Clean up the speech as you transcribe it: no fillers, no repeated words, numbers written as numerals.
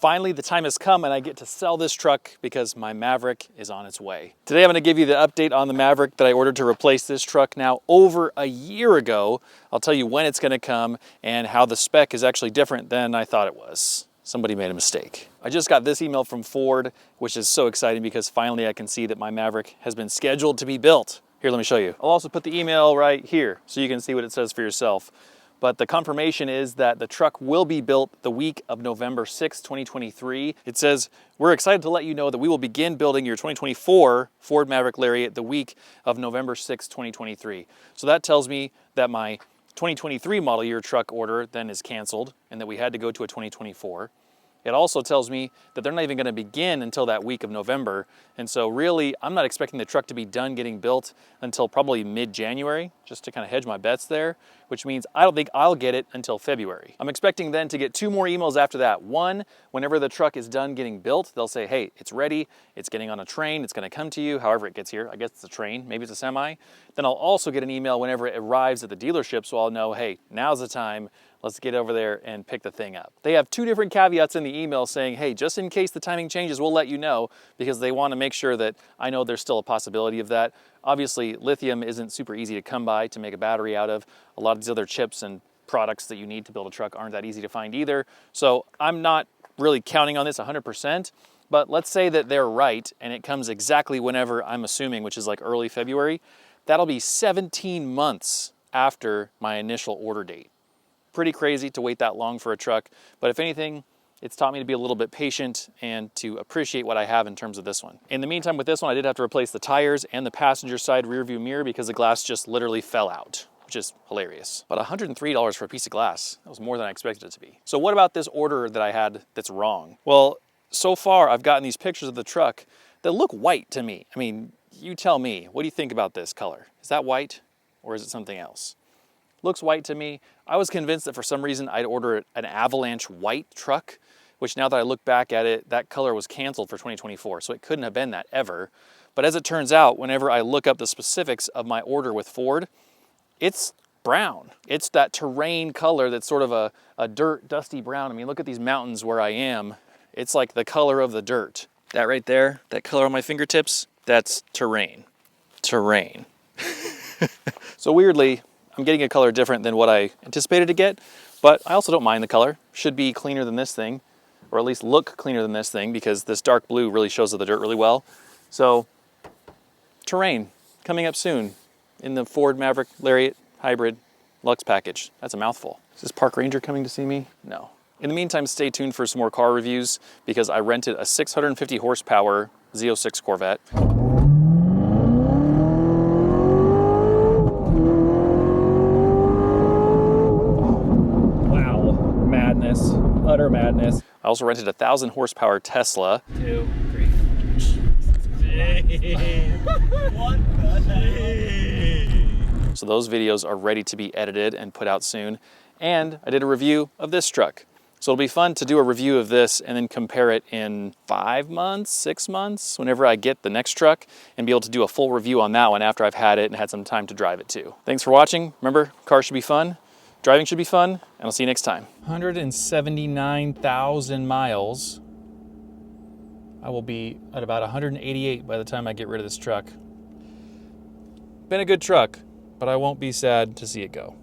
Finally, the time has come and I get to sell this truck because my Maverick is on its way. Today I'm going to give you the update on the Maverick that I ordered to replace this truck now over a year ago. I'll tell you when it's going to come and how the spec is actually different than I thought it was. Somebody made a mistake. I just got this email from Ford, which is so exciting because finally I can see that my Maverick has been scheduled to be built. Here, let me show you. I'll also put the email right here so you can see what it says for yourself. But the confirmation is that the truck will be built the week of November 6, 2023. It says, we're excited to let you know that we will begin building your 2024 Ford Maverick Lariat the week of November 6, 2023. So that tells me that my 2023 model year truck order then is canceled and that we had to go to a 2024. It also tells me that they're not even going to begin until that week of November. And so really, I'm not expecting the truck to be done getting built until probably mid-January, just to kind of hedge my bets there, which means I don't think I'll get it until February. I'm expecting then to get 2 more emails after that. One, whenever the truck is done getting built, they'll say, hey, it's ready, it's getting on a train, it's going to come to you, however it gets here. I guess it's a train, maybe it's a semi. Then I'll also get an email whenever it arrives at the dealership, so I'll know, hey, now's the time. Let's get over there and pick the thing up. They have 2 different caveats in the email saying, hey, just in case the timing changes, we'll let you know, because they want to make sure that I know there's still a possibility of that. Obviously, lithium isn't super easy to come by to make a battery out of. A lot of these other chips and products that you need to build a truck aren't that easy to find either. So I'm not really counting on this 100%, but let's say that they're right and it comes exactly whenever I'm assuming, which is like early February. That'll be 17 months after my initial order date. Pretty crazy to wait that long for a truck, but if anything, it's taught me to be a little bit patient and to appreciate what I have in terms of this one. In the meantime, with this one, I did have to replace the tires and the passenger side rear view mirror because the glass just literally fell out, which is hilarious. But $103 for a piece of glass, that was more than I expected it to be. So what about this order that I had that's wrong? Well, so far I've gotten these pictures of the truck that look white to me. I mean, you tell me, what do you think about this color? Is that white or is it something else? Looks white to me. I was convinced that for some reason I'd order an Avalanche white truck, which now that I look back at it, that color was canceled for 2024, so it couldn't have been that ever. But as it turns out, whenever I look up the specifics of my order with Ford, it's brown. It's that terrain color that's sort of a dirt, dusty brown. I mean, look at these mountains where I am. It's like the color of the dirt. That right there, that color on my fingertips, that's terrain. Terrain. So weirdly, I'm getting a color different than what I anticipated to get, but I also don't mind the color. Should be cleaner than this thing, or at least look cleaner than this thing, because this dark blue really shows the dirt really well. So, terrain, coming up soon in the Ford Maverick Lariat Hybrid Lux package. That's a mouthful. Is this Park Ranger coming to see me? No. In the meantime, stay tuned for some more car reviews, because I rented a 650 horsepower Z06 Corvette. Utter madness. I also rented a 1,000 horsepower Tesla. 2, 3. What the heck? So those videos are ready to be edited and put out soon. And I did a review of this truck. So it'll be fun to do a review of this and then compare it in 5 months, 6 months, whenever I get the next truck, and be able to do a full review on that one after I've had it and had some time to drive it too. Thanks for watching. Remember, cars should be fun. Driving should be fun, and I'll see you next time. 179,000 miles. I will be at about 188 by the time I get rid of this truck. Been a good truck, but I won't be sad to see it go.